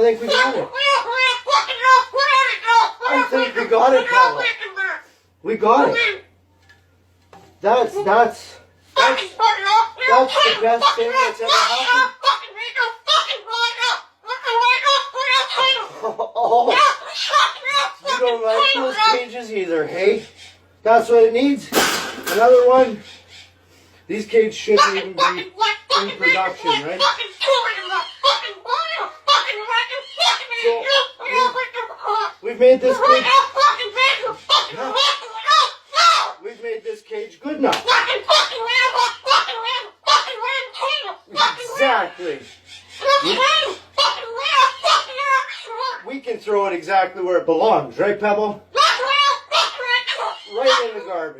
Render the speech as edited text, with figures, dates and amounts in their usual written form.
I think we got it. I think we got it, Pablo. We got it. That's the best thing that's ever happened. Oh, you don't like those cages either, hey? That's what it needs. Another one. These cages shouldn't even be in production, right? So, we've made this cage. Yeah. We've made this cage good enough. Exactly. We can throw it exactly where it belongs, right, Pebble? Right in the garbage.